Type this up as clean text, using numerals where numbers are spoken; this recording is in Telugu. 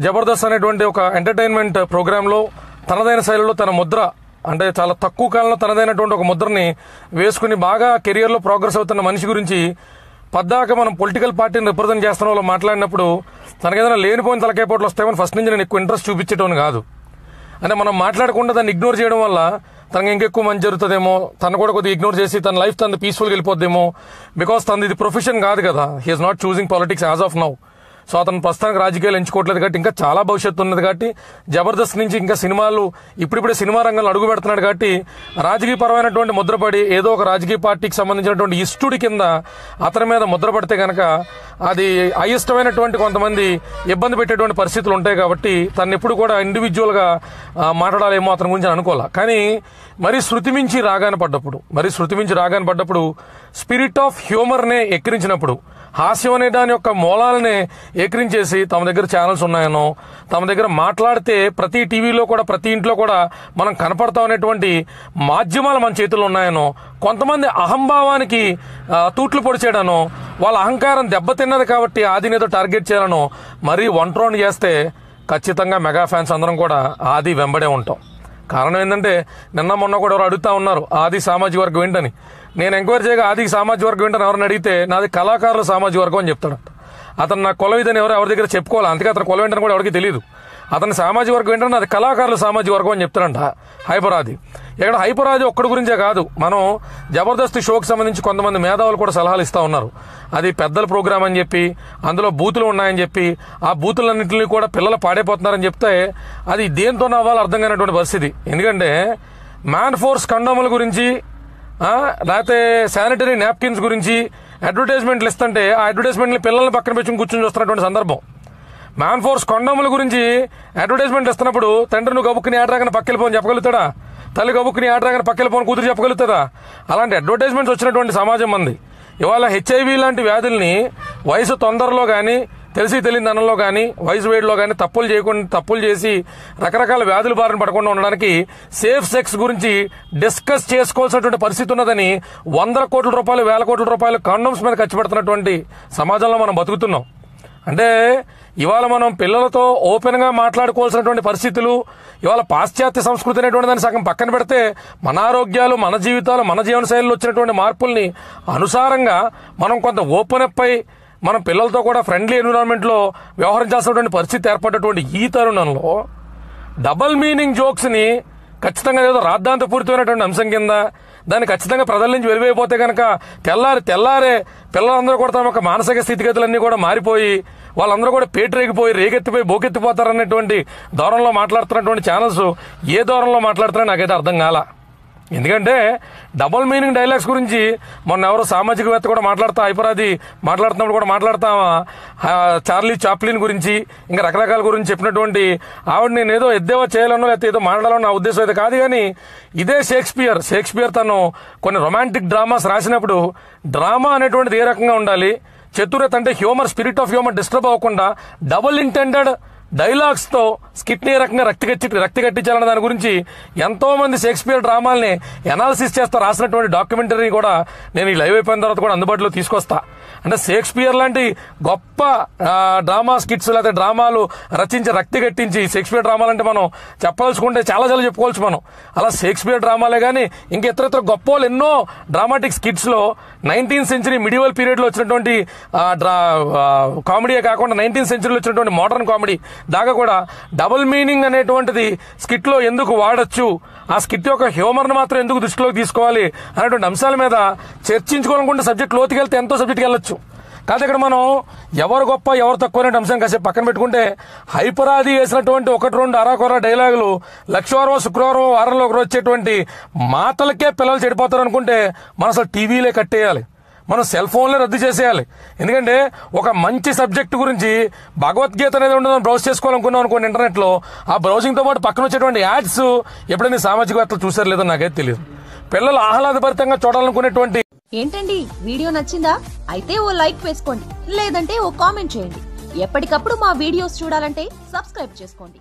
జబర్దస్త్ అనేటువంటి ఒక ఎంటర్టైన్మెంట్ ప్రోగ్రాంలో తనదైన శైలిలో తన ముద్ర అంటే చాలా తక్కువ కాలంలో తనదైనటువంటి ఒక ముద్రని వేసుకుని బాగా కెరియర్లో ప్రోగ్రెస్ అవుతున్న మనిషి గురించి పద్దాక మనం పొలిటికల్ పార్టీని రిప్రజెంట్ చేస్తున్న వాళ్ళు మాట్లాడినప్పుడు తనకు ఏదైనా లేనిపోయిన తలకాయపోట్లు వస్తాయని ఫస్ట్ నుంచి నేను ఎక్కువ ఇంట్రెస్ట్ చూపించేటోని కాదు. అంటే మనం మాట్లాడకుండా దాన్ని ఇగ్నోర్ చేయడం వల్ల తనకు ఇంకెక్కువ మంచి జరుగుతుందేమో, తను కూడా కొద్దిగా ఇగ్నోర్ చేసి తన లైఫ్ తనది పీస్ఫుల్గా వెళ్ళిపోద్దేమో. బికాస్ తనది ఇది ప్రొఫెషన్ కాదు కదా, he is not choosing politics as of now. So అతను ప్రస్తుతానికి రాజకీయాలు ఎంచుకోవట్లేదు కాబట్టి ఇంకా చాలా భవిష్యత్తు ఉన్నది కాబట్టి జబర్దస్త్ నుంచి ఇంకా సినిమాలు ఇప్పుడిప్పుడే సినిమా రంగంలో అడుగు పెడుతున్నాడు కాబట్టి రాజకీయపరమైనటువంటి ముద్రపడి ఏదో ఒక రాజకీయ పార్టీకి సంబంధించినటువంటి ఇష్టుడి కింద అతని మీద ముద్రపడితే కనుక అది అయిష్టమైనటువంటి కొంతమంది ఇబ్బంది పెట్టేటువంటి పరిస్థితులు ఉంటాయి కాబట్టి తను ఎప్పుడు కూడా ఇండివిజువల్గా మాట్లాడాలేమో అతని గురించి అనుకోవాలా. కానీ మరీ శృతి మించి రాగానే పడ్డప్పుడు స్పిరిట్ ఆఫ్ హ్యూమర్నే ఎక్కిరించినప్పుడు హాస్యం అనే దాని యొక్క మూలాలనే ఏకరించేసి తమ దగ్గర ఛానల్స్ ఉన్నాయనో, తమ దగ్గర మాట్లాడితే ప్రతి టీవీలో కూడా ప్రతి ఇంట్లో కూడా మనం కనపడతాం అనేటువంటి మాధ్యమాలు మన చేతుల్లో ఉన్నాయనో, కొంతమంది అహంభావానికి తూట్లు పొడిచేయడానో, వాళ్ళ అహంకారం దెబ్బతిన్నది కాబట్టి ఆదినేదో టార్గెట్ చేయాలనో మరీ రౌండ్ చేస్తే ఖచ్చితంగా మెగా ఫ్యాన్స్ అందరం కూడా ఆది వెంబడే ఉంటాం. కారణం ఏంటంటే నిన్న మొన్న కూడా ఎవరు అడుగుతా ఉన్నారు ఆది సామాజిక వర్గం ఏంటని. నేను ఎంక్వైరీ చేయగా ఆది సామాజిక వర్గం ఏంటని ఎవరిని అడిగితే నాది కళాకారుల సామాజిక వర్గం అని చెప్తాడు. అతను నా కులం ఇదని ఎవరి దగ్గర చెప్పుకోవాలి, అందుకే అతను కులం ఏంటని కూడా ఎవరికి తెలియదు. అతని సామాజిక వర్గం ఏంటంటే నాది కళాకారుల సామాజిక వర్గం అని చెప్తాడంట హైపరాది. ఇక్కడ హైపరాది ఒక్కడి గురించే కాదు, మనం జబర్దస్త్ షోకి సంబంధించి కొంతమంది మేధావులు కూడా సలహాలు ఇస్తా ఉన్నారు. అది పెద్దల ప్రోగ్రామ్ అని చెప్పి అందులో బూతులు ఉన్నాయని చెప్పి ఆ బూతులన్నింటినీ కూడా పిల్లలు పాడైపోతున్నారని చెప్తే అది దేంతో నవ్వాలో అర్థం కానటువంటి పరిస్థితి. ఎందుకంటే మ్యాన్ ఫోర్స్ కండోముల గురించి లేకపోతే శానిటరీ నాప్కిన్స్ గురించి అడ్వర్టైజ్మెంట్లు ఇస్తుంటే ఆ అడ్వర్టైజ్మెంట్ని పిల్లల్ని పక్కన పెట్టుకుని కూర్చొని చూస్తున్నటువంటి సందర్భం. మ్యాన్ ఫోర్స్ కొండముల గురించి అడ్వర్టైజ్మెంట్ ఇస్తున్నప్పుడు తండ్రి నువ్వు గబుక్కుని ఆడరాగానే పక్కెళ్ళిపోని చెప్పగలుగుతాడా? తల్లి గబుక్కుని ఆడరాగానే పక్కెళ్ళిపోని కూతురు చెప్పగలుగుతుందా? అలాంటి అడ్వర్టైజ్మెంట్స్ వచ్చినటువంటి సమాజం మంది. ఇవాళ హెచ్ఐవి లాంటి వ్యాధుల్ని వయసు తొందరలో కానీ తెలిసి తెలియని ధనంలో కానీ వయసు వేడిలో కానీ తప్పులు చేసి రకరకాల వ్యాధుల బారిన పడకుండా ఉండడానికి సేఫ్ సెక్స్ గురించి డిస్కస్ చేసుకోవాల్సినటువంటి పరిస్థితి ఉన్నదని 100 కోట్ల రూపాయలు 1000 కోట్ల రూపాయలు కాండోమ్స్ మీద ఖర్చు పెడుతున్నటువంటి సమాజంలో మనం బతుకుతున్నాం. అంటే ఇవాళ మనం పిల్లలతో ఓపెన్ గా మాట్లాడుకోవాల్సినటువంటి పరిస్థితులు, ఇవాళ పాశ్చాత్య సంస్కృతి అనేటువంటి దాన్ని సగం పక్కన పెడితే మన ఆరోగ్యాలు, మన జీవితాలు, మన జీవన శైలిలో వచ్చినటువంటి మార్పుల్ని అనుసారంగా మనం కొంత ఓపెన్ అప్ అయి మనం పిల్లలతో కూడా ఫ్రెండ్లీ ఎన్విరాన్మెంట్ లో వ్యవహరించాల్సినటువంటి పరిస్థితి ఏర్పడేటువంటి ఈ తరుణంలో డబల్ మీనింగ్ జోక్స్ ని ఖచ్చితంగా ఏదో రాద్ధాంతపూరితమైనటువంటి అంశం కింద దాన్ని ఖచ్చితంగా ప్రజల నుంచి వెలివైపోతే కనుక తెల్లారే పిల్లలందరూ కూడా తమ యొక్క మానసిక స్థితిగతులన్నీ కూడా మారిపోయి వాళ్ళందరూ కూడా పేటరేగిపోయి రేగెత్తిపోయి బోకెత్తిపోతారనేటువంటి ధోరణిలో మాట్లాడుతున్నటువంటి ఛానల్స్ ఏ ధోరణిలో మాట్లాడుతున్నారో నాకైతే అర్థం కాల. ఎందుకంటే డబుల్ మీనింగ్ డైలాగ్స్ గురించి మొన్న ఎవరో సామాజికవేత్త కూడా హైపరాది మాట్లాడుతున్నప్పుడు కూడా మాట్లాడతామా చార్లీ చాప్లిన్ గురించి ఇంకా రకరకాల గురించి చెప్పినటువంటి ఆవిడ నేను ఏదో ఎద్దేవా చేయాలనో లేకపోతే ఏదో మాట్లాడాలనో నా ఉద్దేశం అయితే కాదు. కానీ ఇదే షేక్స్పియర్ తను కొన్ని రొమాంటిక్ డ్రామాస్ రాసినప్పుడు డ్రామా అనేటువంటిది ఏ రకంగా ఉండాలి, చతురత అంటే humour, spirit of humour disturb అవ్వకుండా డబుల్ ఇంటెండెడ్ డైలాగ్స్ తో స్కిట్ ని రకంగా రక్తి కట్టించాలన్న దాని గురించి ఎంతో మంది షేక్స్పియర్ డ్రామాల్ని ఎనాలిసిస్ చేస్తా రాసినటువంటి డాక్యుమెంటరీ కూడా నేను ఈ లైవ్ అయిపోయిన తర్వాత కూడా అందుబాటులో తీసుకొస్తా. అంటే షేక్స్పియర్ లాంటి గొప్ప డ్రామా స్కిట్స్ లేకపోతే డ్రామాలు రచించి రక్తి కట్టించి షేక్స్పియర్ డ్రామాలు అంటే మనం చెప్పాల్సుకుంటే చాలా చెప్పుకోవచ్చు మనం. అలా షేక్స్పియర్ డ్రామాలే కానీ ఇంకా ఇతర గొప్ప వాళ్ళు ఎన్నో డ్రామాటిక్ స్కిట్స్ లో 19th సెంచరీ మిడివల్ పీరియడ్ లో వచ్చినటువంటి కామెడీయే కాకుండా 19th సెంచరీలో వచ్చినటువంటి మోడర్న్ కామెడీ దాకా కూడా డబుల్ మీనింగ్ అనేటువంటిది స్కిట్ లో ఎందుకు వాడచ్చు, ఆ స్కిట్ యొక్క హ్యూమర్ ను మాత్రం ఎందుకు దృష్టిలోకి తీసుకోవాలి అనేటువంటి అంశాల మీద చర్చించుకోవాలనుకుంటే సబ్జెక్ట్ లోతుకెళ్తే ఎంతో సబ్జెక్ట్కి వెళ్ళొచ్చు. కాదు ఇక్కడ మనం ఎవరు గొప్ప ఎవరు తక్కువ అనే అంశం కాసేపు పక్కన పెట్టుకుంటే హైపరాది వేసినటువంటి 1-2 అరాకొర డైలాగులు లక్షవారం శుక్రవారం వారంలో ఒకరోజు వచ్చేటువంటి మాటలకే పిల్లలు చెడిపోతారు అనుకుంటే మనం అసలు టీవీలే కట్టేయాలి, మనం సెల్ ఫోన్లే రద్దు చేసేయాలి. ఎందుకంటే ఒక మంచి సబ్జెక్ట్ గురించి భగవద్గీత అనేది ఉండదు బ్రౌజ్ చేసుకోవాలనుకున్నాం అనుకోండి ఇంటర్నెట్ లో, ఆ బ్రౌజింగ్ తో పాటు పక్కన వచ్చేటువంటి యాడ్స్ ఎప్పుడైనా సామాజికవేత్తలు చూసారు లేదో నాకైతే తెలియదు. పిల్లలు ఆహ్లాదభరితంగా చూడాలనుకునేటువంటి ఏంటండి వీడియో నచ్చిందా? అయితే ఓ లైక్ వేసుకోండి, లేదంటే ఓ కామెంట్ చేయండి. ఎప్పటికప్పుడు మా వీడియోస్ చూడాలంటే సబ్స్క్రైబ్ చేసుకోండి.